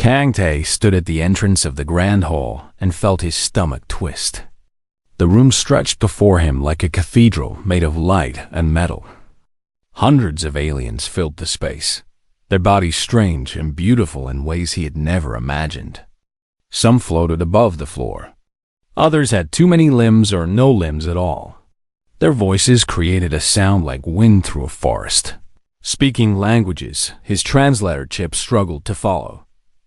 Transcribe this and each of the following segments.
Tay stood at the entrance of the grand hall and felt his stomach twist. The room stretched before him like a cathedral made of light and metal. Hundreds of aliens filled the space, their bodies strange and beautiful in ways he had never imagined. Some floated above the floor. Others had too many limbs or no limbs at all. Their voices created a sound like wind through a forest. Speaking languages, his translator chip struggled to follow.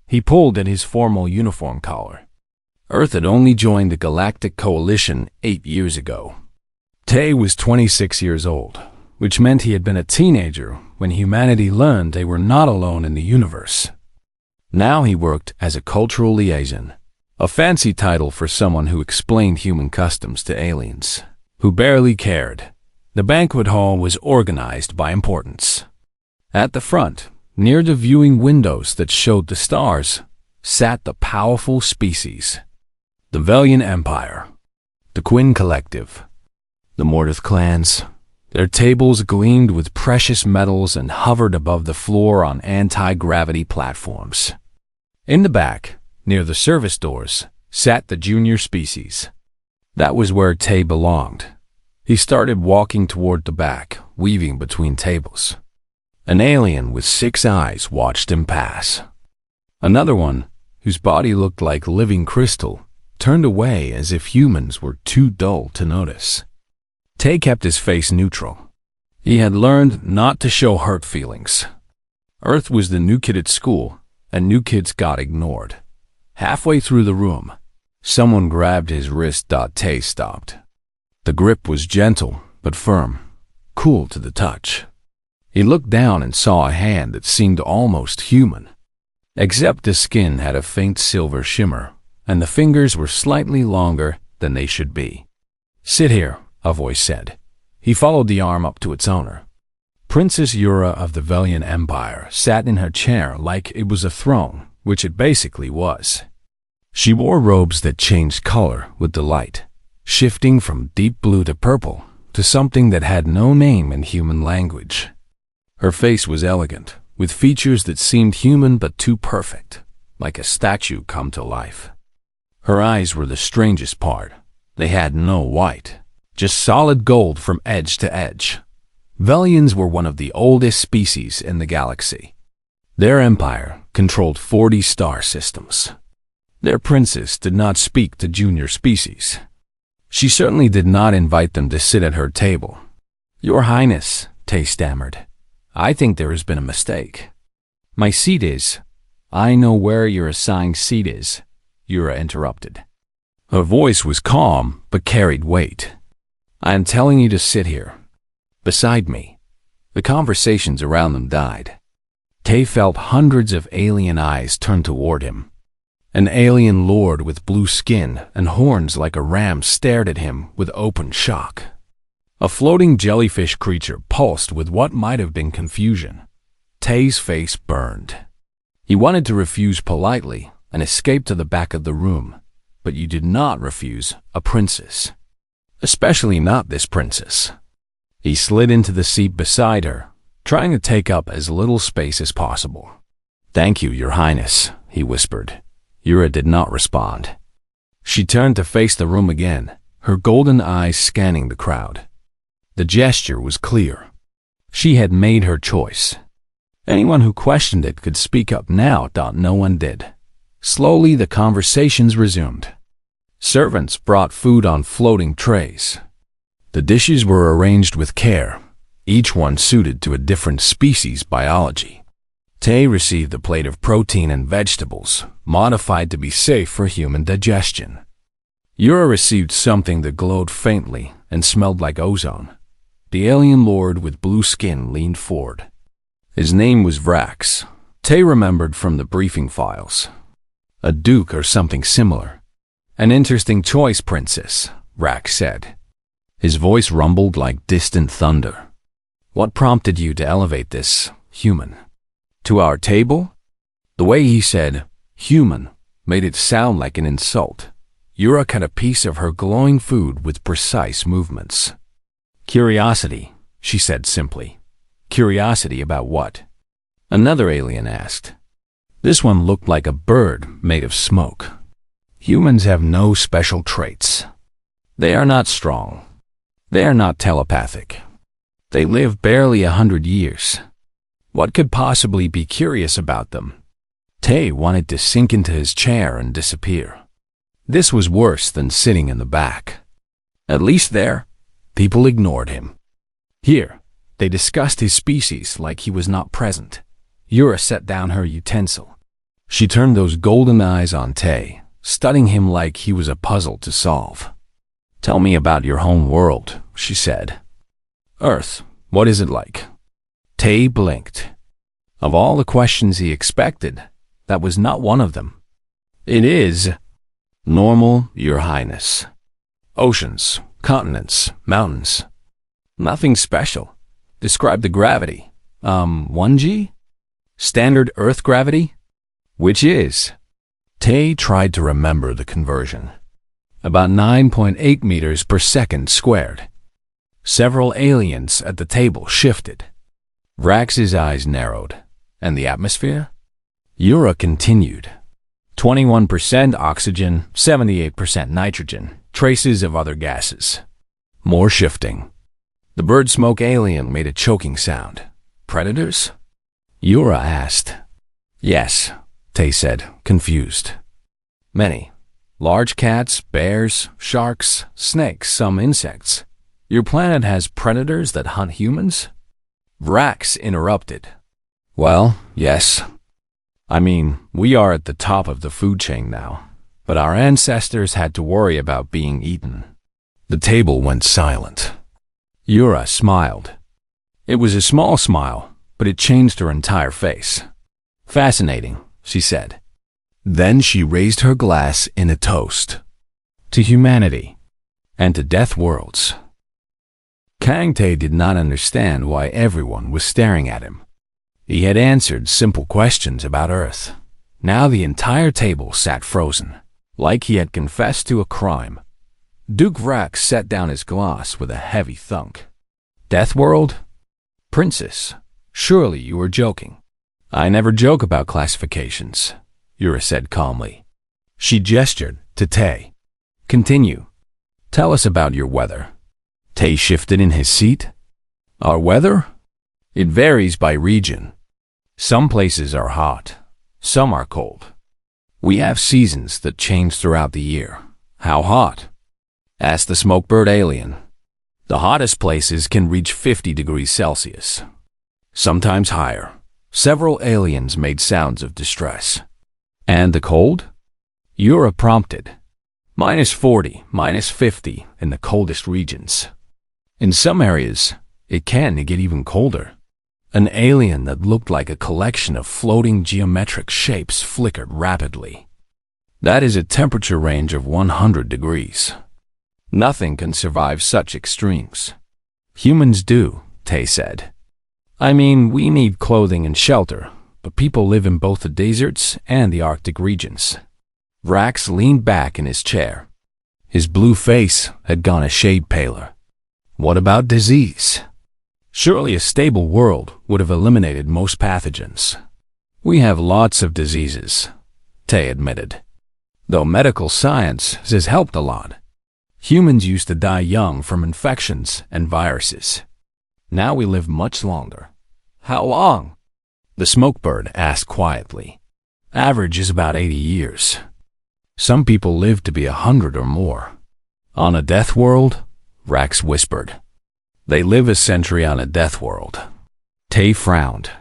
He pulled at his formal uniform collar. Earth had only joined the Galactic Coalition 8 years ago. Tay was 26 years old, which meant he had been a teenager when humanity learned they were not alone in the universe. Now he worked as a cultural liaison, a fancy title for someone who explained human customs to aliens, who barely cared. The banquet hall was organized by importance. At the front, near the viewing windows that showed the stars, sat the powerful species. The Velian Empire, the Quinn Collective, the Mortith clans. Their tables gleamed with precious metals and hovered above the floor on anti-gravity platforms. In the back, near the service doors, sat the junior species. That was where Tay belonged. He started walking toward the back, weaving between tables. An alien with 6 eyes watched him pass. Another one, whose body looked like living crystal, turned away as if humans were too dull to notice. Tay kept his face neutral. He had learned not to show hurt feelings. Earth was the new kid at school, and new kids got ignored. Halfway through the room, someone grabbed his wrist. Tay stopped. The grip was gentle but firm, cool to the touch. He looked down and saw a hand that seemed almost human, except the skin had a faint silver shimmer, and the fingers were slightly longer than they should be. "Sit here," a voice said. He followed the arm up to its owner. Princess Yura of the Velian Empire sat in her chair like it was a throne, which it basically was. She wore robes that changed color with the light, shifting from deep blue to purple to something that had no name in human language. Her face was elegant, with features that seemed human but too perfect, like a statue come to life. Her eyes were the strangest part. They had no white, just solid gold from edge to edge. Velians were one of the oldest species in the galaxy. Their empire controlled 40 star systems. Their princess did not speak to junior species. She certainly did not invite them to sit at her table. "Your Highness," Tay stammered, "I think there has been a mistake." "My seat is—" "I know where your assigned seat is," Yura interrupted. Her voice was calm but carried weight. "I am telling you to sit here, beside me." The conversations around them died. Tay felt hundreds of alien eyes turn toward him. An alien lord with blue skin and horns like a ram stared at him with open shock. A floating jellyfish creature pulsed with what might have been confusion. Tay's face burned. He wanted to refuse politely and escape to the back of the room, but you did not refuse a princess. Especially not this princess. He slid into the seat beside her, trying to take up as little space as possible. "Thank you, Your Highness," he whispered. Yura did not respond. She turned to face the room again, her golden eyes scanning the crowd. The gesture was clear. She had made her choice. Anyone who questioned it could speak up now. No one did. Slowly, the conversations resumed. Servants brought food on floating trays. The dishes were arranged with care, each one suited to a different species' biology. Tay received a plate of protein and vegetables, modified to be safe for human digestion. Yura received something that glowed faintly and smelled like ozone. The alien lord with blue skin leaned forward. His name was Vrax. Tay remembered from the briefing files. A duke or something similar. "An interesting choice, Princess," Vrax said. His voice rumbled like distant thunder. "What prompted you to elevate this human to our table?" The way he said human made it sound like an insult. Yura cut a piece of her glowing food with precise movements. "Curiosity," she said simply. "Curiosity about what?" Another alien asked. This one looked like a bird made of smoke. Humans have no special traits. They are not strong. They are not telepathic. They live barely 100 years. What could possibly be curious about them? Tay wanted to sink into his chair and disappear. This was worse than sitting in the back. At least there, people ignored him. Here, they discussed his species like he was not present. Yura set down her utensil. She turned those golden eyes on Tay, studying him like he was a puzzle to solve. "Tell me about your home world," she said. "Earth, what is it like?" Tay blinked. Of all the questions he expected, that was not one of them. "It is normal, Your Highness. Oceans, continents, mountains. Nothing special. Describe the gravity. 1G? Standard Earth gravity? Which is?" Tay tried to remember the conversion. About 9.8 meters per second squared. Several aliens at the table shifted. Vrax's eyes narrowed. "And the atmosphere?" Yura continued. 21% oxygen, 78% nitrogen, traces of other gases. More shifting. The bird smoke alien made a choking sound. "Predators?" Yura asked. "Yes," Tay said, confused. "Many. Large cats, bears, sharks, snakes, some insects. Your planet has predators that hunt humans?" Vrax interrupted. "Well, yes. I mean, we are at the top of the food chain now, but our ancestors had to worry about being eaten." The table went silent. Yura smiled. It was a small smile, but it changed her entire face. "Fascinating," she said. Then she raised her glass in a toast. "To humanity, and to death worlds." Kang Tay did not understand why everyone was staring at him. He had answered simple questions about Earth. Now the entire table sat frozen, like he had confessed to a crime. Duke Vrax set down his glass with a heavy thunk. "Death world? Princess, surely you were joking." "I never joke about classifications," Yura said calmly. She gestured to Tay. "Continue. Tell us about your weather." Tay shifted in his seat. "Our weather? It varies by region. Some places are hot, some are cold. We have seasons that change throughout the year." "How hot?" asked the smokebird alien. "The hottest places can reach 50 degrees Celsius. Sometimes higher." Several aliens made sounds of distress. "And the cold?" Yura prompted. -40, -50 in the coldest regions. In some areas, it can get even colder." An alien that looked like a collection of floating geometric shapes flickered rapidly. "That is a temperature range of 100 degrees. Nothing can survive such extremes." "Humans do," Tay said. "I mean, we need clothing and shelter, but people live in both the deserts and the Arctic regions." Vrax leaned back in his chair. His blue face had gone a shade paler. "What about disease? Surely a stable world would have eliminated most pathogens." "We have lots of diseases," Tay admitted, "though medical science has helped a lot. Humans used to die young from infections and viruses. Now we live much longer." "How long?" the smokebird asked quietly. "Average is about 80 years. Some people live to be 100 or more." "On a death world?" Vrax whispered. "They live a century on a death world." Tay frowned.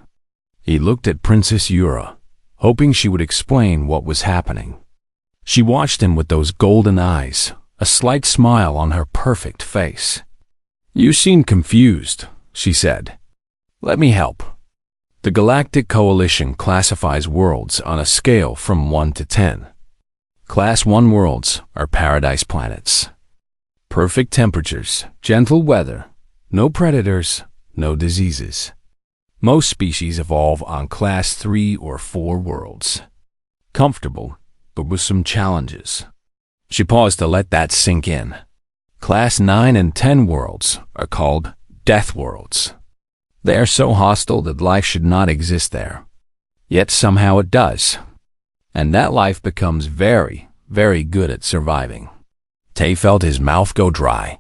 He looked at Princess Yura, hoping she would explain what was happening. She watched him with those golden eyes, a slight smile on her perfect face. "You seem confused," she said. "Let me help. The Galactic Coalition classifies worlds on a scale from 1 to 10. Class 1 worlds are paradise planets. Perfect temperatures, gentle weather, no predators, no diseases. Most species evolve on Class 3 or 4 worlds. Comfortable, but with some challenges." She paused to let that sink in. Class 9 and 10 worlds are called death worlds. They are so hostile that life should not exist there. Yet somehow it does. And that life becomes very, very good at surviving. Tay felt his mouth go dry.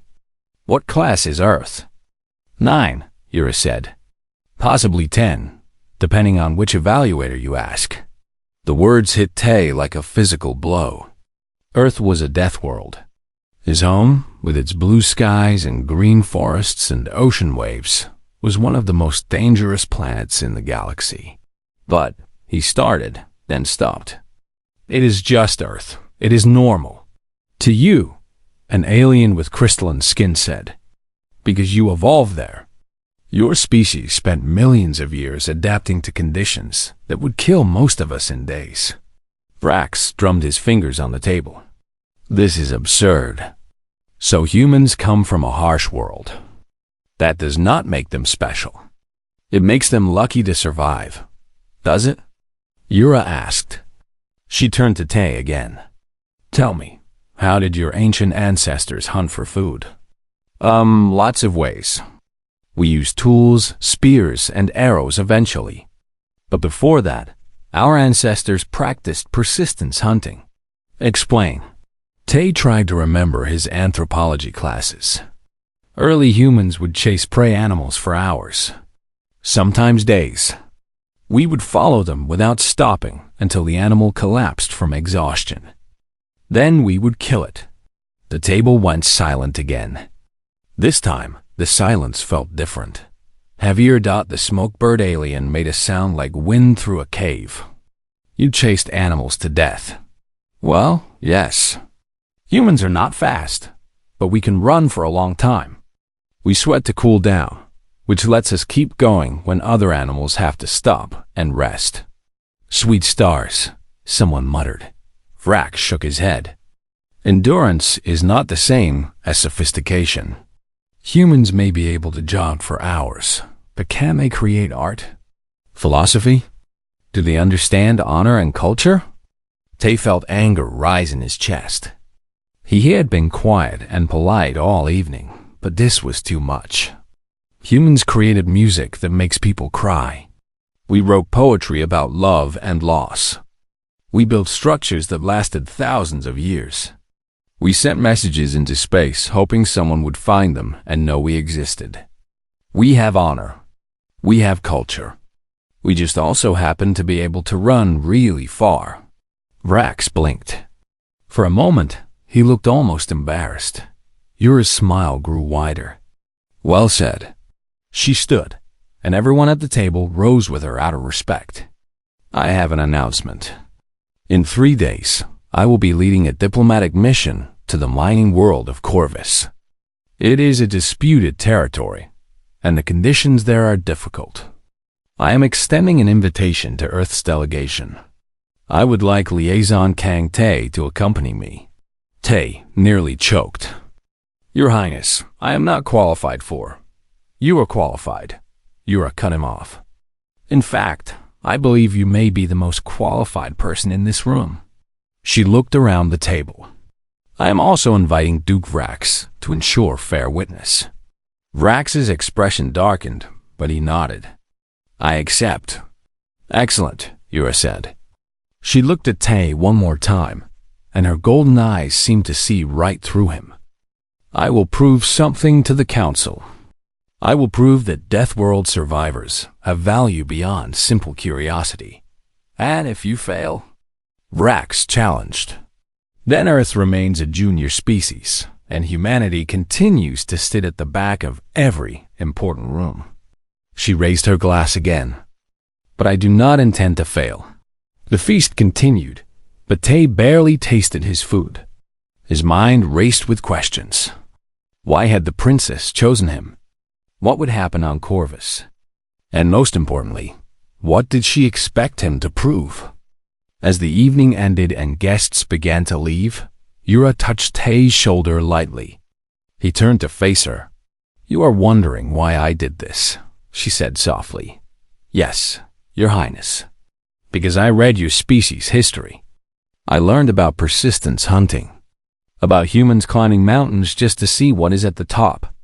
What class is Earth? 9, Yura said. Possibly 10, depending on which evaluator you ask. The words hit Tay like a physical blow. Earth was a death world. His home, with its blue skies and green forests and ocean waves, was one of the most dangerous planets in the galaxy. But he started, then stopped. It is just Earth. It is normal. To you, an alien with crystalline skin said, because you evolved there. Your species spent millions of years adapting to conditions that would kill most of us in days. Vrax drummed his fingers on the table. This is absurd. So humans come from a harsh world. That does not make them special. It makes them lucky to survive. Does it? Yura asked. She turned to Tay again. Tell me, how did your ancient ancestors hunt for food? Lots of ways. We used tools, spears, and arrows eventually. But before that, our ancestors practiced persistence hunting. Explain. Tay tried to remember his anthropology classes. Early humans would chase prey animals for hours, sometimes days. We would follow them without stopping until the animal collapsed from exhaustion. Then we would kill it. The table went silent again. This time, the silence felt different. Heavier. The smoke-bird alien made a sound like wind through a cave. You chased animals to death. Well, yes. Humans are not fast, but we can run for a long time. We sweat to cool down, which lets us keep going when other animals have to stop and rest. Sweet stars, someone muttered. Vrax shook his head. Endurance is not the same as sophistication. Humans may be able to jog for hours, but can they create art? Philosophy? Do they understand honor and culture? Tay felt anger rise in his chest. He had been quiet and polite all evening, but this was too much. Humans created music that makes people cry. We wrote poetry about love and loss. We built structures that lasted thousands of years. We sent messages into space hoping someone would find them and know we existed. We have honor. We have culture. We just also happen to be able to run really far. Vrax blinked. For a moment, he looked almost embarrassed. Yura's smile grew wider. Well said. She stood, and everyone at the table rose with her out of respect. I have an announcement. In 3 days, I will be leading a diplomatic mission to the mining world of Corvus. It is a disputed territory, and the conditions there are difficult. I am extending an invitation to Earth's delegation. I would like Liaison Kang Tay to accompany me. Tay nearly choked. Your Highness, I am not qualified for. You are qualified. Yura cut him off. In fact, I believe you may be the most qualified person in this room. She looked around the table. I am also inviting Duke Vrax to ensure fair witness. Vrax's expression darkened, but he nodded. I accept. Excellent, Yura said. She looked at Tay one more time, and her golden eyes seemed to see right through him. I will prove something to the Council. I will prove that Death World survivors have value beyond simple curiosity. And if you fail, Vrax challenged. Then Earth remains a junior species, and humanity continues to sit at the back of every important room. She raised her glass again. But I do not intend to fail. The feast continued, but Tay barely tasted his food. His mind raced with questions. Why had the princess chosen him? What would happen on Corvus? And most importantly, what did she expect him to prove? As the evening ended and guests began to leave, Yura touched Tay's shoulder lightly. He turned to face her. You are wondering why I did this, she said softly. Yes, Your Highness. Because I read your species' history. I learned about persistence hunting, about humans climbing mountains just to see what is at the top,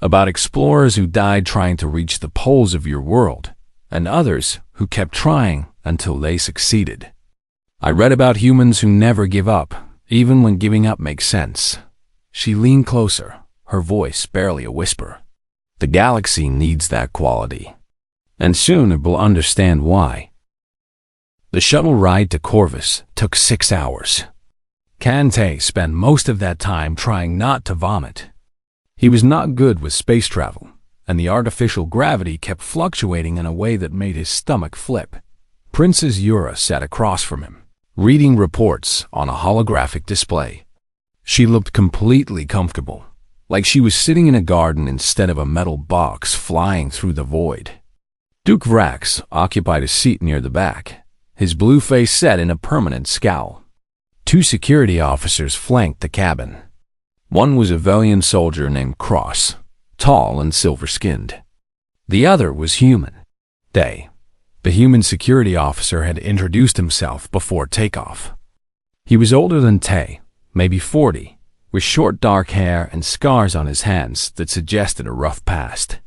about explorers who died trying to reach the poles of your world, and others who kept trying until they succeeded. I read about humans who never give up, even when giving up makes sense. She leaned closer, her voice barely a whisper. The galaxy needs that quality, and soon it will understand why. The shuttle ride to Corvus took 6 hours. Kante spent most of that time trying not to vomit. He was not good with space travel, and the artificial gravity kept fluctuating in a way that made his stomach flip. Princess Yura sat across from him, reading reports on a holographic display. She looked completely comfortable, like she was sitting in a garden instead of a metal box flying through the void. Duke Vrax occupied a seat near the back, his blue face set in a permanent scowl. 2 security officers flanked the cabin. One was a Velian soldier named Cross, tall and silver-skinned. The other was human. Day. The human security officer had introduced himself before takeoff. He was older than Tay, maybe 40, with short dark hair and scars on his hands that suggested a rough past.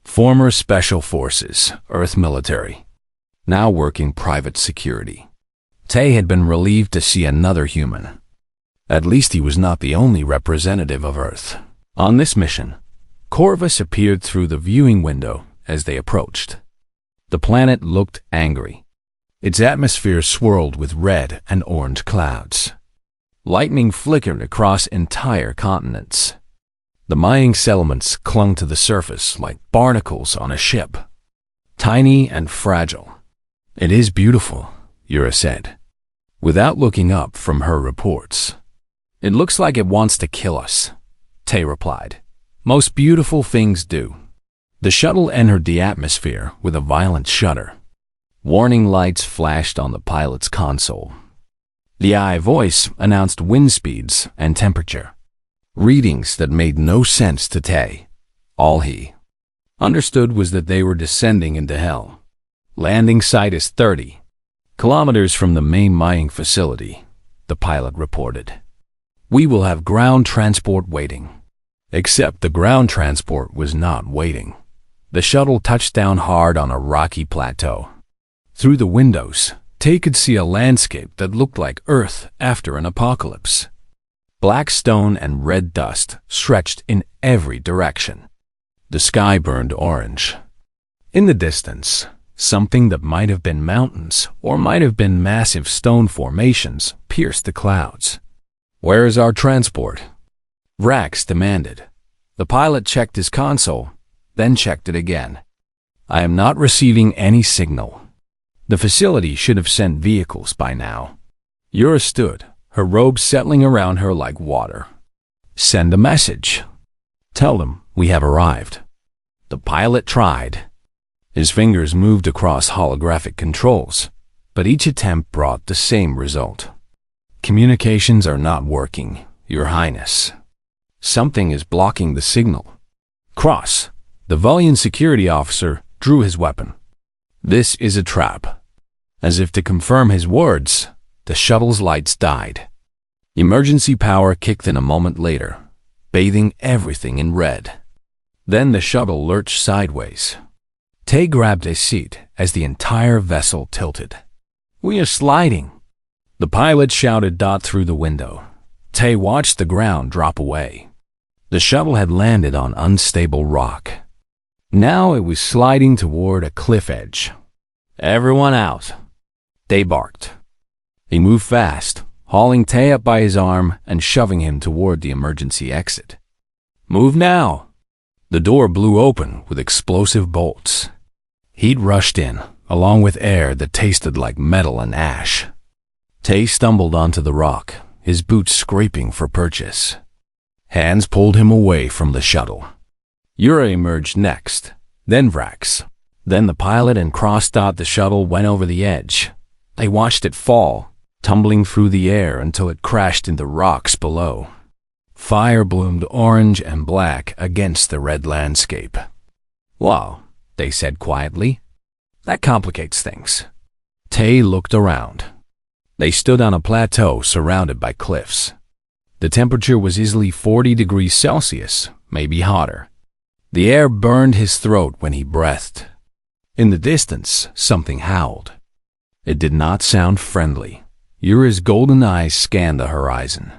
Former Special Forces, Earth military, now working private security. Tay had been relieved to see another human. At least he was not the only representative of Earth. On this mission, Corvus appeared through the viewing window as they approached. The planet looked angry. Its atmosphere swirled with red and orange clouds. Lightning flickered across entire continents. The mining settlements clung to the surface like barnacles on a ship. Tiny and fragile. "It is beautiful," Yura said, without looking up from her reports. "It looks like it wants to kill us," Tay replied. "Most beautiful things do." The shuttle entered the atmosphere with a violent shudder. Warning lights flashed on the pilot's console. The AI voice announced wind speeds and temperature, readings that made no sense to Tay. All he understood was that they were descending into hell. "Landing site is 30 kilometers from the main mining facility," the pilot reported. "We will have ground transport waiting." Except the ground transport was not waiting. The shuttle touched down hard on a rocky plateau. Through the windows, Tay could see a landscape that looked like Earth after an apocalypse. Black stone and red dust stretched in every direction. The sky burned orange. In the distance, something that might have been mountains or might have been massive stone formations pierced the clouds. "Where is our transport?" Vrax demanded. The pilot checked his console, then checked it again. "I am not receiving any signal. The facility should have sent vehicles by now." Yura stood, her robe settling around her like water. "Send a message. Tell them we have arrived." The pilot tried. His fingers moved across holographic controls, but each attempt brought the same result. "Communications are not working, Your Highness. Something is blocking the signal." Cross, the Velian security officer, drew his weapon. "This is a trap." As if to confirm his words, the shuttle's lights died. Emergency power kicked in a moment later, bathing everything in red. Then the shuttle lurched sideways. Tay grabbed a seat as the entire vessel tilted. "We are sliding," the pilot shouted through the window. Tay watched the ground drop away. The shuttle had landed on unstable rock. Now it was sliding toward a cliff edge. "Everyone out," Tay barked. He moved fast, hauling Tay up by his arm and shoving him toward the emergency exit. "Move now." The door blew open with explosive bolts. Heat rushed in, along with air that tasted like metal and ash. Tay stumbled onto the rock, his boots scraping for purchase. Hands pulled him away from the shuttle. Yura emerged next, then Vrax. Then the pilot and Cross the shuttle went over the edge. They watched it fall, tumbling through the air until it crashed into rocks below. Fire bloomed orange and black against the red landscape. "Wow," they said quietly. "That complicates things." Tay looked around. They stood on a plateau surrounded by cliffs. The temperature was easily 40 degrees Celsius, maybe hotter. The air burned his throat when he breathed. In the distance, something howled. It did not sound friendly. Yura's golden eyes scanned the horizon.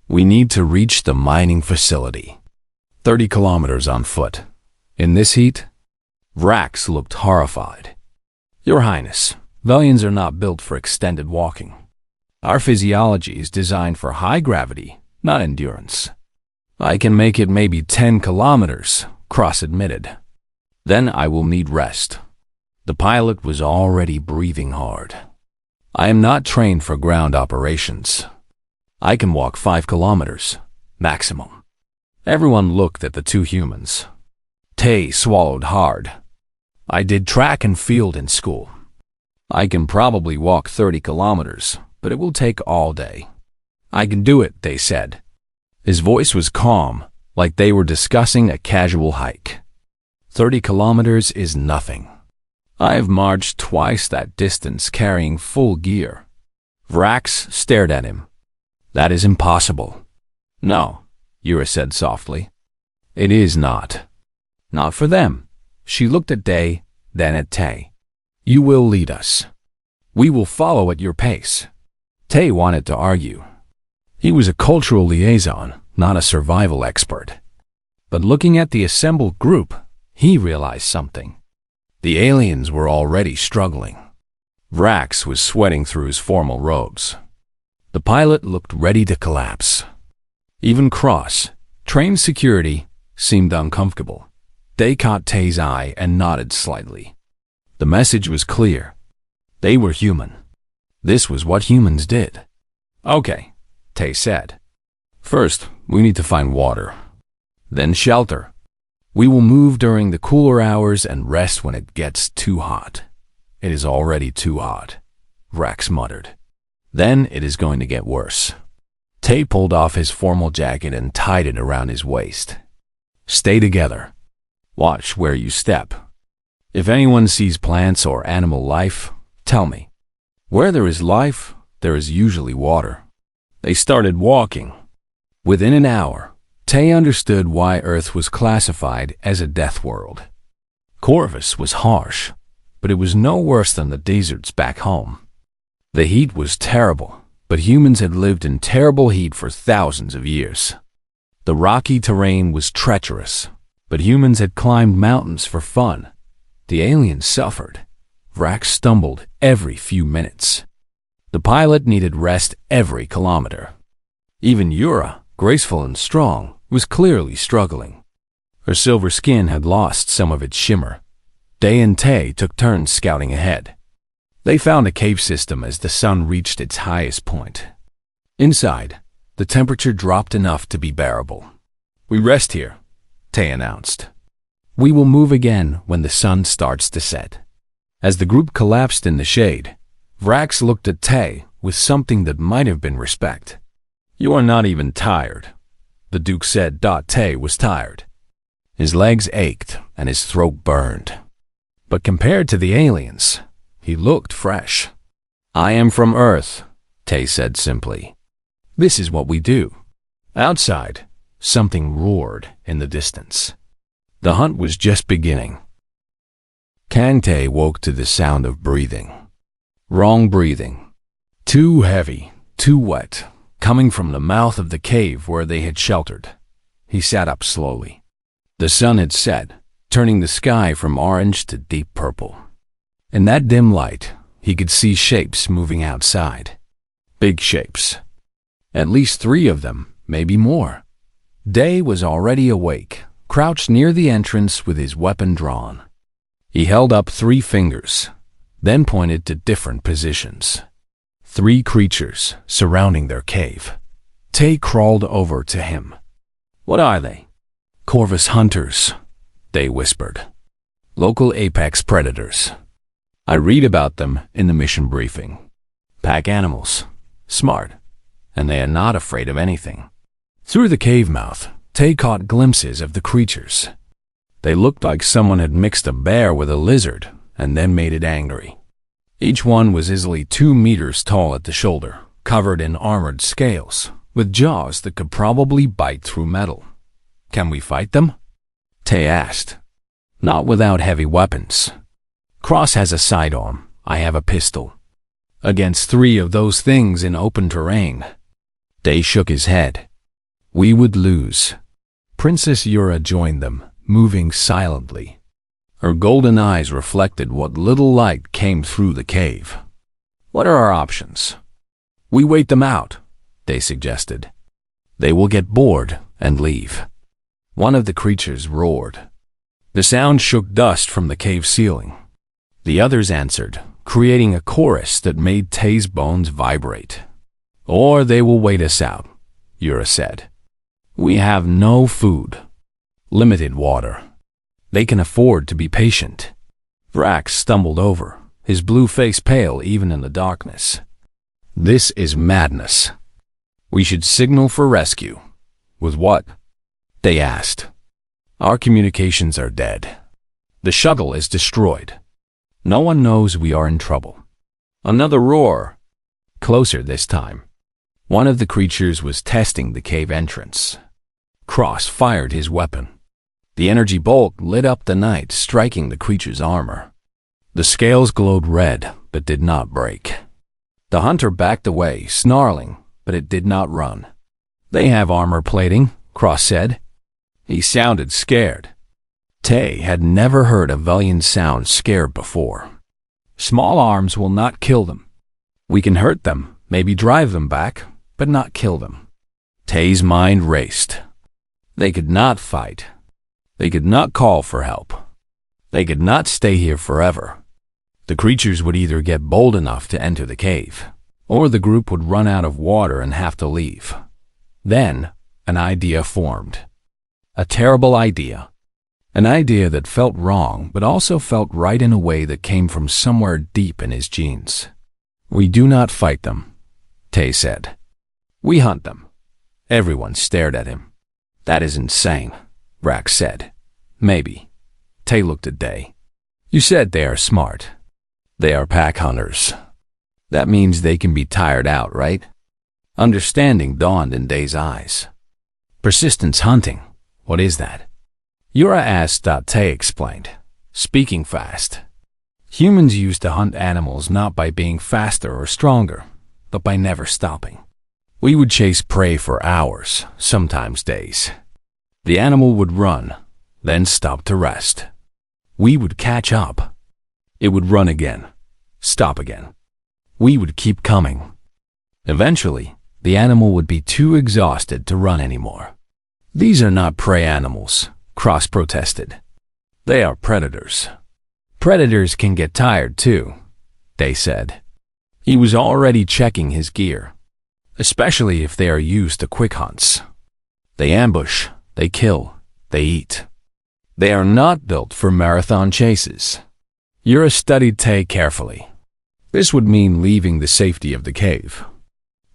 We need to reach the mining facility. 30 kilometers on foot. In this heat? Vrax looked horrified. Your Highness, Velians are not built for extended walking. Our physiology is designed for high gravity, not endurance. I can make it maybe 10 kilometers, Cross admitted. Then I will need rest. The pilot was already breathing hard. I am not trained for ground operations. I can walk 5 kilometers, maximum. Everyone looked at the two humans. Tay swallowed hard. I did track and field in school. I can probably walk 30 kilometers, but it will take all day. I can do it, they said. His voice was calm, like they were discussing a casual hike. 30 kilometers is nothing. I have marched twice that distance carrying full gear. Vrax stared at him. That is impossible. No, Yura said softly. It is not. Not for them. She looked at Day, then at Tay. You will lead us. We will follow at your pace. Tay wanted to argue. He was a cultural liaison, not a survival expert. But looking at the assembled group, he realized something. The aliens were already struggling. Vrax was sweating through his formal robes. The pilot looked ready to collapse. Even Cross, trained security, seemed uncomfortable. They caught Tay's eye and nodded slightly. The message was clear. They were human. This was what humans did. Okay, Tay said. First, we need to find water. Then shelter. We will move during the cooler hours and rest when it gets too hot. It is already too hot, Vrax muttered. Then it is going to get worse. Tay pulled off his formal jacket and tied it around his waist. Stay together. Watch where you step. If anyone sees plants or animal life, tell me. Where there is life, there is usually water. They started walking. Within an hour, Tay understood why Earth was classified as a death world. Corvus was harsh, but it was no worse than the deserts back home. The heat was terrible, but humans had lived in terrible heat for thousands of years. The rocky terrain was treacherous, but humans had climbed mountains for fun. The aliens suffered. Vrax stumbled every few minutes. The pilot needed rest every kilometer. Even Yura, graceful and strong, was clearly struggling. Her silver skin had lost some of its shimmer. Day and Tay took turns scouting ahead. They found a cave system as the sun reached its highest point. Inside, the temperature dropped enough to be bearable. We rest here, Tay announced. We will move again when the sun starts to set. As the group collapsed in the shade, Vrax looked at Tay with something that might have been respect. You are not even tired, the Duke said. Tay was tired. His legs ached and his throat burned. But compared to the aliens, he looked fresh. I am from Earth, Tay said simply. This is what we do. Outside, something roared in the distance. The hunt was just beginning. Tay woke to the sound of breathing. Wrong breathing. Too heavy, too wet, coming from the mouth of the cave where they had sheltered. He sat up slowly. The sun had set, turning the sky from orange to deep purple. In that dim light, he could see shapes moving outside. Big shapes. At least 3 of them, maybe more. Day was already awake, crouched near the entrance with his weapon drawn. He held up 3 fingers, then pointed to different positions. 3 creatures surrounding their cave. Tay crawled over to him. What are they? Corvus hunters, Day whispered. Local apex predators. I read about them in the mission briefing. Pack animals. Smart. And they are not afraid of anything. Through the cave mouth, Tay caught glimpses of the creatures. They looked like someone had mixed a bear with a lizard and then made it angry. Each one was easily 2 meters tall at the shoulder, covered in armored scales, with jaws that could probably bite through metal. Can we fight them? Tay asked. Not without heavy weapons. Cross has a sidearm. I have a pistol. against 3 of those things in open terrain. Tay shook his head. We would lose. Princess Yura joined them, moving silently. Her golden eyes reflected what little light came through the cave. What are our options? We wait them out, they suggested. They will get bored and leave. One of the creatures roared. The sound shook dust from the cave ceiling. The others answered, creating a chorus that made Tay's bones vibrate. Or they will wait us out, Yura said. We have no food, limited water. They can afford to be patient. Vrax stumbled over, his blue face pale even in the darkness. This is madness. We should signal for rescue. With what? They asked. Our communications are dead. The shuttle is destroyed. No one knows we are in trouble. Another roar. Closer this time. One of the creatures was testing the cave entrance. Cross fired his weapon. The energy bolt lit up the night, striking the creature's armor. The scales glowed red, but did not break. The hunter backed away, snarling, but it did not run. They have armor plating, Cross said. He sounded scared. Tay had never heard a Velian sound scared before. Small arms will not kill them. We can hurt them, maybe drive them back, but not kill them. Tay's mind raced. They could not fight. They could not call for help. They could not stay here forever. The creatures would either get bold enough to enter the cave, or the group would run out of water and have to leave. Then, an idea formed. A terrible idea. An idea that felt wrong, but also felt right in a way that came from somewhere deep in his genes. We do not fight them, Tay said. We hunt them. Everyone stared at him. That is insane, Vrax said. Maybe. Tay looked at Day. You said they are smart. They are pack hunters. That means they can be tired out, right? Understanding dawned in Day's eyes. Persistence hunting. What is that? Yura asked. Tay explained, speaking fast. Humans used to hunt animals not by being faster or stronger, but by never stopping. We would chase prey for hours, sometimes days. The animal would run, then stop to rest. We would catch up. It would run again, stop again. We would keep coming. Eventually, the animal would be too exhausted to run anymore. These are not prey animals, Cross protested. They are predators. Predators can get tired too, Day said. He was already checking his gear, especially if they are used to quick hunts. They ambush, they kill, they eat. They are not built for marathon chases. Yura studied Tay carefully. This would mean leaving the safety of the cave.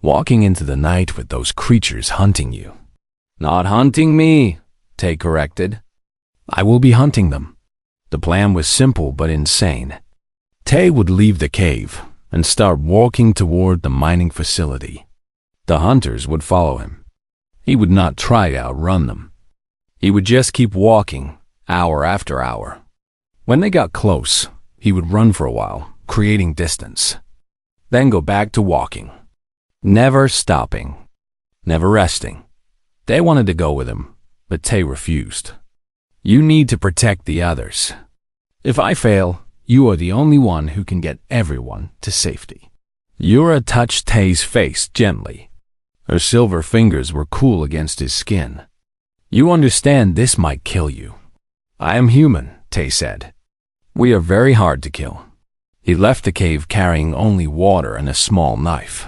Walking into the night with those creatures hunting you. Not hunting me, Tay corrected. I will be hunting them. The plan was simple but insane. Tay would leave the cave and start walking toward the mining facility. The hunters would follow him. He would not try to outrun them. He would just keep walking, hour after hour. When they got close, he would run for a while, creating distance. Then go back to walking. Never stopping. Never resting. They wanted to go with him, but Tay refused. You need to protect the others. If I fail, you are the only one who can get everyone to safety. Yura touched Tay's face gently. Her silver fingers were cool against his skin. You understand this might kill you. I am human, Tay said. We are very hard to kill. He left the cave carrying only water and a small knife.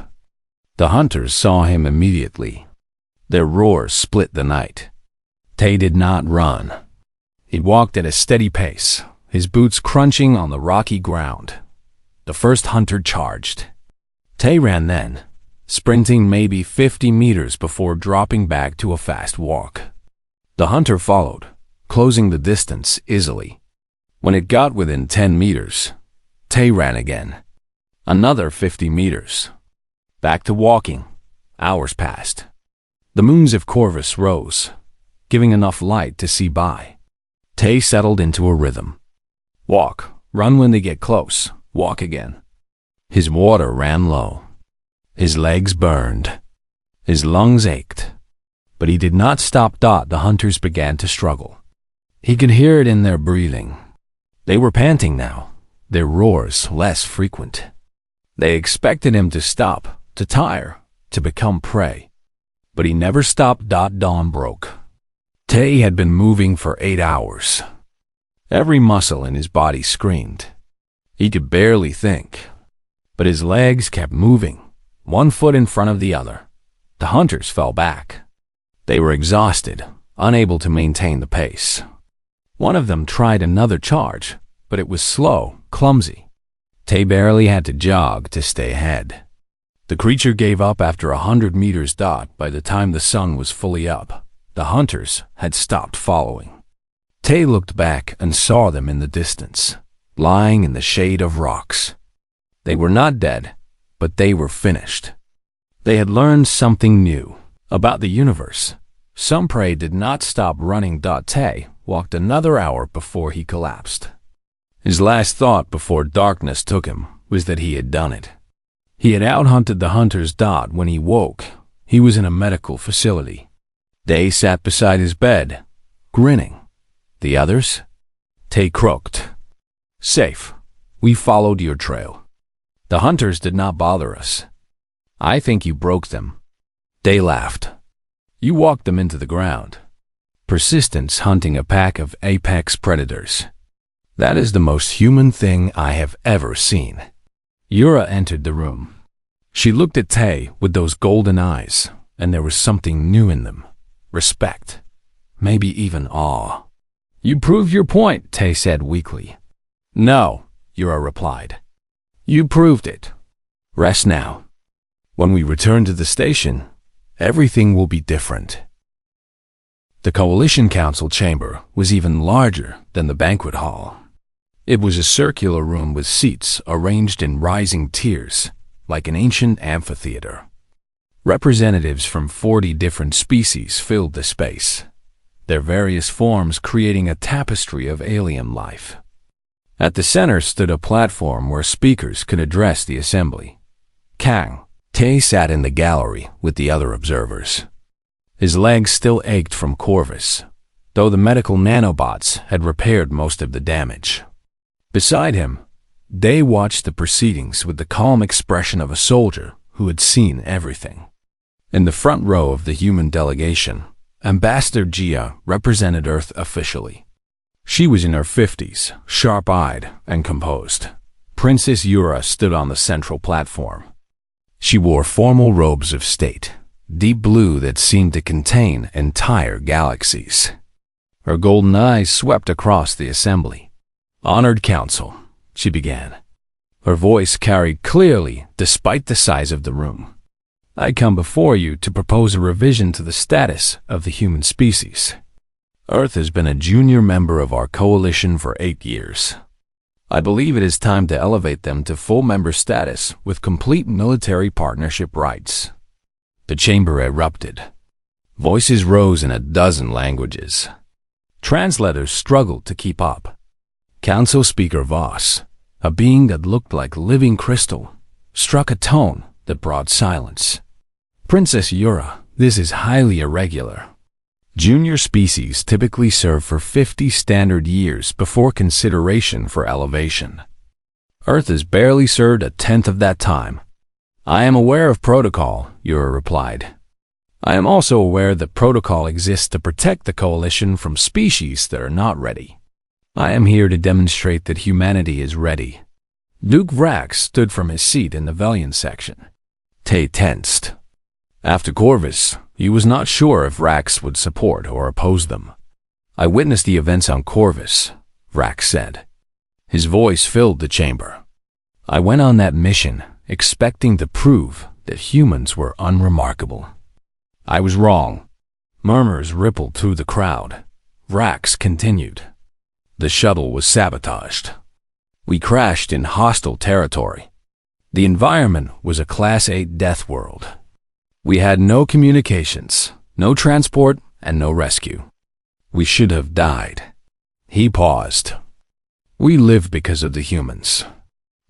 The hunters saw him immediately. Their roars split the night. Tay did not run. He walked at a steady pace, his boots crunching on the rocky ground. The first hunter charged. Tay ran then, sprinting maybe 50 meters before dropping back to a fast walk. The hunter followed, closing the distance easily. When it got within 10 meters, Tay ran again. Another 50 meters. Back to walking. Hours passed. The moons of Corvus rose, giving enough light to see by. Tay settled into a rhythm. Walk, run when they get close, walk again. His water ran low. His legs burned. His lungs ached. But he did not stop. The hunters began to struggle. He could hear it in their breathing. They were panting now, their roars less frequent. They expected him to stop, to tire, to become prey. But he never stopped. Dawn broke. Tay had been moving for 8 hours. Every muscle in his body screamed. He could barely think. But his legs kept moving, one foot in front of the other. The hunters fell back. They were exhausted, unable to maintain the pace. One of them tried another charge, but it was slow, clumsy. Tay barely had to jog to stay ahead. The creature gave up after 100 meters. By the time the sun was fully up, the hunters had stopped following. Tay looked back and saw them in the distance, lying in the shade of rocks. They were not dead, but they were finished. They had learned something new about the universe. Some prey did not stop running. Tay walked another hour before he collapsed. His last thought before darkness took him was that he had done it. He had outhunted the hunters. When he woke, he was in a medical facility. Tay sat beside his bed, grinning. The others? Tay croaked. Safe. We followed your trail. The hunters did not bother us. I think you broke them. Tay laughed. You walked them into the ground. Persistence hunting a pack of apex predators. That is the most human thing I have ever seen. Yura entered the room. She looked at Tay with those golden eyes, and there was something new in them. Respect. Maybe even awe. You proved your point, Tay said weakly. No, Yura replied. You proved it. Rest now. When we return to the station, everything will be different. The Coalition Council chamber was even larger than the banquet hall. It was a circular room with seats arranged in rising tiers, like an ancient amphitheater. Representatives from 40 different species filled the space, their various forms creating a tapestry of alien life. At the center stood a platform where speakers could address the assembly. Kang, Tay sat in the gallery with the other observers. His legs still ached from Corvus, though the medical nanobots had repaired most of the damage. Beside him, Day watched the proceedings with the calm expression of a soldier who had seen everything. In the front row of the human delegation, Ambassador Gia represented Earth officially. She was in her 50s, sharp-eyed and composed. Princess Yura stood on the central platform. She wore formal robes of state, deep blue that seemed to contain entire galaxies. Her golden eyes swept across the assembly. Honored Council, she began. Her voice carried clearly despite the size of the room. I come before you to propose a revision to the status of the human species. Earth has been a junior member of our coalition for 8 years. I believe it is time to elevate them to full member status with complete military partnership rights. The chamber erupted. Voices rose in a dozen languages. Translators struggled to keep up. Council Speaker Voss, a being that looked like living crystal, struck a tone that brought silence. Princess Yura, this is highly irregular. Junior species typically serve for 50 standard years before consideration for elevation. Earth has barely served a tenth of that time. I am aware of protocol, Yura replied. I am also aware that protocol exists to protect the coalition from species that are not ready. I am here to demonstrate that humanity is ready. Duke Vrax stood from his seat in the Velian section. Tay tensed. After Corvus, he was not sure if Vrax would support or oppose them. I witnessed the events on Corvus, Vrax said. His voice filled the chamber. I went on that mission expecting to prove that humans were unremarkable. I was wrong. Murmurs rippled through the crowd. Vrax continued. The shuttle was sabotaged. We crashed in hostile territory. The environment was a Class 8 death world. We had no communications, no transport, and no rescue. We should have died. He paused. We live because of the humans.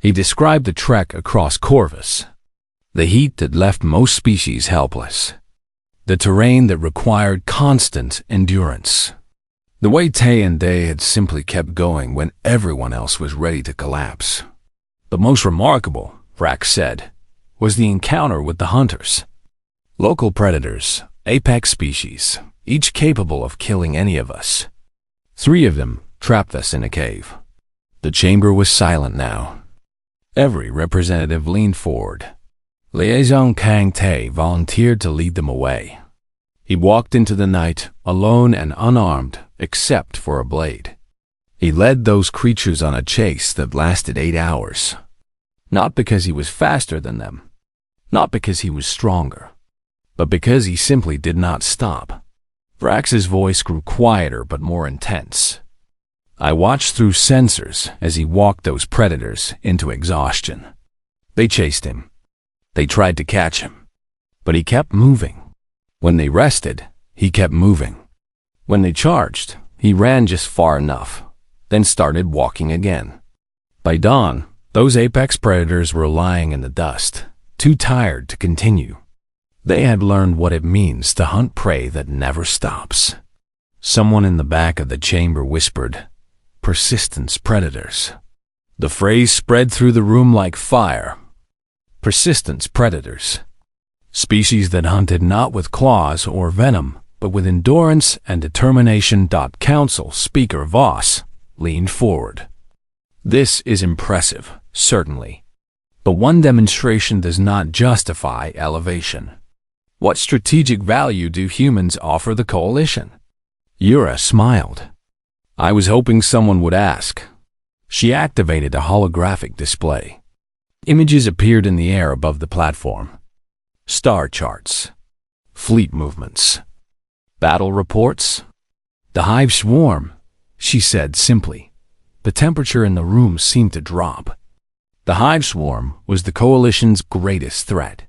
He described the trek across Corvus, the heat that left most species helpless, the terrain that required constant endurance, the way Tay and Day had simply kept going when everyone else was ready to collapse. The most remarkable, Vrax said, was the encounter with the hunters. Local predators, apex species, each capable of killing any of us. 3 of them trapped us in a cave. The chamber was silent now. Every representative leaned forward. Liaison Kang Tay volunteered to lead them away. He walked into the night, alone and unarmed, except for a blade. He led those creatures on a chase that lasted 8 hours. Not because he was faster than them, not because he was stronger, but because he simply did not stop. Vrax's voice grew quieter but more intense. I watched through sensors as he walked those predators into exhaustion. They chased him. They tried to catch him, but he kept moving. When they rested, he kept moving. When they charged, he ran just far enough, then started walking again. By dawn, those apex predators were lying in the dust, too tired to continue. They had learned what it means to hunt prey that never stops. Someone in the back of the chamber whispered, "Persistence predators." The phrase spread through the room like fire. Persistence predators. Species that hunted not with claws or venom, but with endurance and determination. Council Speaker Voss leaned forward. This is impressive, certainly. But one demonstration does not justify elevation. What strategic value do humans offer the coalition? Yura smiled. I was hoping someone would ask. She activated a holographic display. Images appeared in the air above the platform. Star charts, fleet movements, battle reports. The hive swarm, she said simply. The temperature in the room seemed to drop. The hive swarm was the coalition's greatest threat.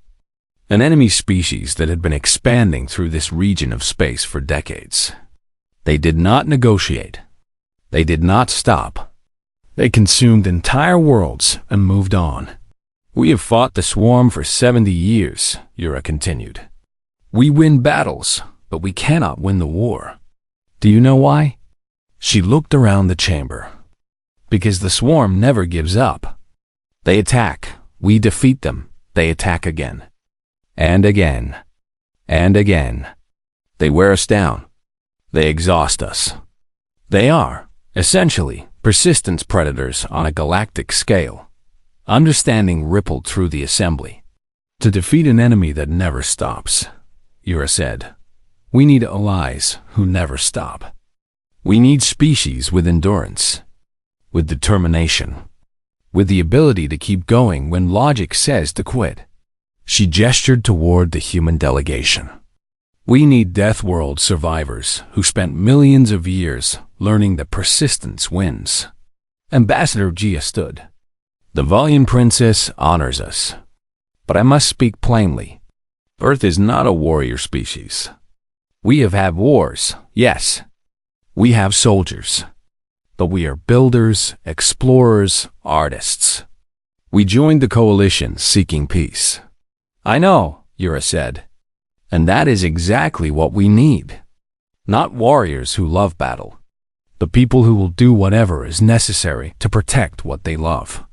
An enemy species that had been expanding through this region of space for decades. They did not negotiate. They did not stop. They consumed entire worlds and moved on. We have fought the swarm for 70 years, Yura continued. We win battles, but we cannot win the war. Do you know why? She looked around the chamber. Because the swarm never gives up. They attack, we defeat them, they attack again. And again. And again. They wear us down. They exhaust us. They are, essentially, persistence predators on a galactic scale. Understanding rippled through the assembly. To defeat an enemy that never stops, Yura said, we need allies who never stop. We need species with endurance, with determination, with the ability to keep going when logic says to quit. She gestured toward the human delegation. We need Death World survivors who spent millions of years learning that persistence wins. Ambassador Gia stood. The Valiant Princess honors us. But I must speak plainly. Earth is not a warrior species. We have had wars, yes. We have soldiers. But we are builders, explorers, artists. We joined the coalition seeking peace. I know, Yura said. And that is exactly what we need. Not warriors who love battle, but people who will do whatever is necessary to protect what they love.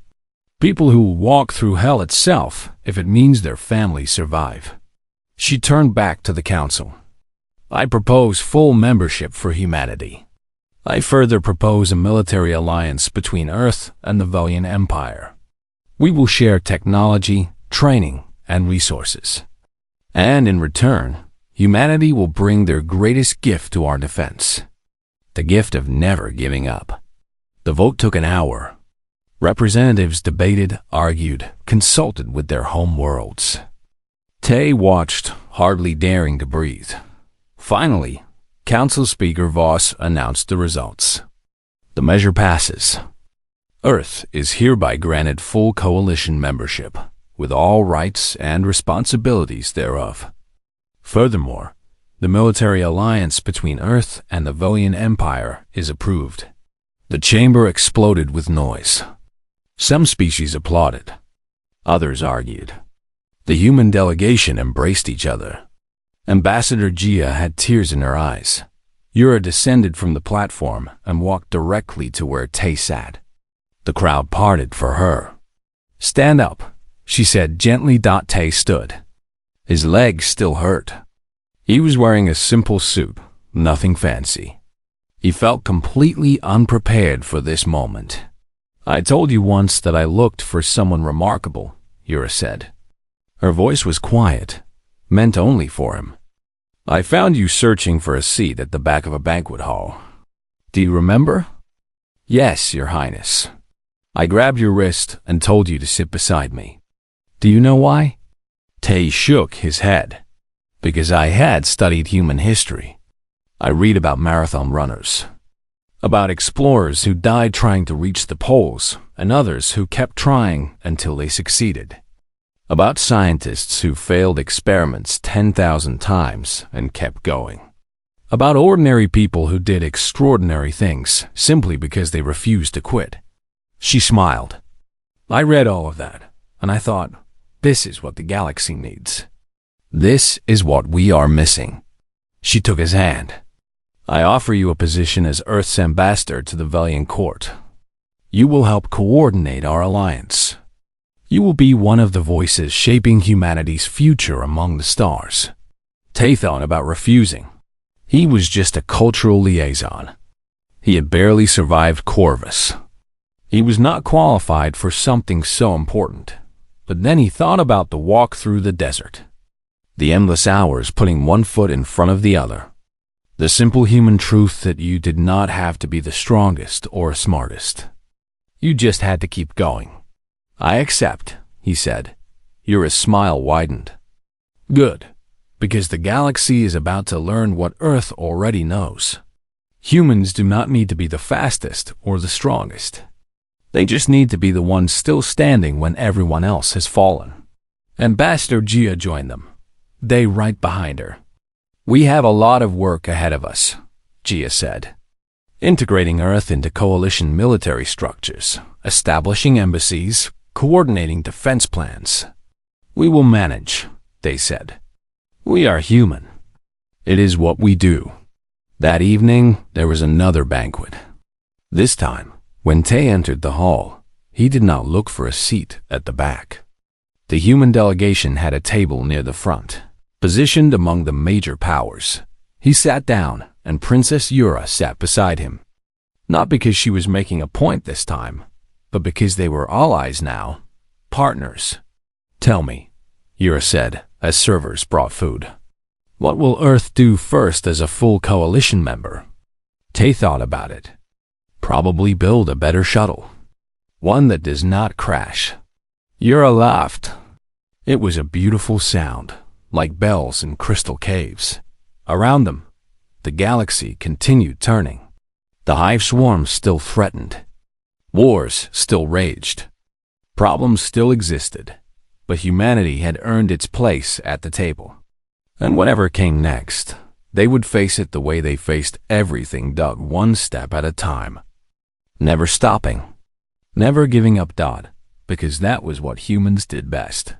People who will walk through hell itself if it means their families survive. She turned back to the council. I propose full membership for humanity. I further propose a military alliance between Earth and the Velian Empire. We will share technology, training, and resources. And in return, humanity will bring their greatest gift to our defense. The gift of never giving up. The vote took an hour. Representatives debated, argued, consulted with their home worlds. Tay watched, hardly daring to breathe. Finally, Council Speaker Voss announced the results. The measure passes. Earth is hereby granted full coalition membership, with all rights and responsibilities thereof. Furthermore, the military alliance between Earth and the Velian Empire is approved. The chamber exploded with noise. Some species applauded. Others argued. The human delegation embraced each other. Ambassador Gia had tears in her eyes. Yura descended from the platform and walked directly to where Tay sat. The crowd parted for her. "Stand up," she said gently. Tay stood. His legs still hurt. He was wearing a simple suit, nothing fancy. He felt completely unprepared for this moment. "I told you once that I looked for someone remarkable," Yura said. Her voice was quiet, meant only for him. "I found you searching for a seat at the back of a banquet hall. Do you remember?" "Yes, Your Highness. I grabbed your wrist and told you to sit beside me. Do you know why?" Tay shook his head. "Because I had studied human history. I read about marathon runners, about explorers who died trying to reach the poles, and others who kept trying until they succeeded. About scientists who failed experiments 10,000 times and kept going. About ordinary people who did extraordinary things simply because they refused to quit." She smiled. "I read all of that, and I thought, this is what the galaxy needs. This is what we are missing." She took his hand. "I offer you a position as Earth's ambassador to the Velian court. You will help coordinate our alliance. You will be one of the voices shaping humanity's future among the stars." Tay thought about refusing. He was just a cultural liaison. He had barely survived Corvus. He was not qualified for something so important. But then he thought about the walk through the desert. The endless hours putting one foot in front of the other. The simple human truth that you did not have to be the strongest or smartest. You just had to keep going. "I accept," he said. Yura's smile widened. "Good, because the galaxy is about to learn what Earth already knows. Humans do not need to be the fastest or the strongest. They just need to be the ones still standing when everyone else has fallen." Ambassador Gia joined them. They right behind her. "We have a lot of work ahead of us," Gia said. "Integrating Earth into coalition military structures, establishing embassies, coordinating defense plans. We will manage," they said. "We are human. It is what we do." That evening, there was another banquet. This time, when Tay entered the hall, he did not look for a seat at the back. The human delegation had a table near the front, positioned among the major powers. He sat down, and Princess Yura sat beside him. Not because she was making a point this time, but because they were allies now, partners. "Tell me," Yura said, as servers brought food. "What will Earth do first as a full coalition member?" Tay thought about it. "Probably build a better shuttle. One that does not crash." Yura laughed. It was a beautiful sound, like bells in crystal caves. Around them, the galaxy continued turning. The hive swarms still threatened. Wars still raged. Problems still existed, but humanity had earned its place at the table. And whatever came next, they would face it the way they faced everything, dug one step at a time. Never stopping. Never giving up, because that was what humans did best.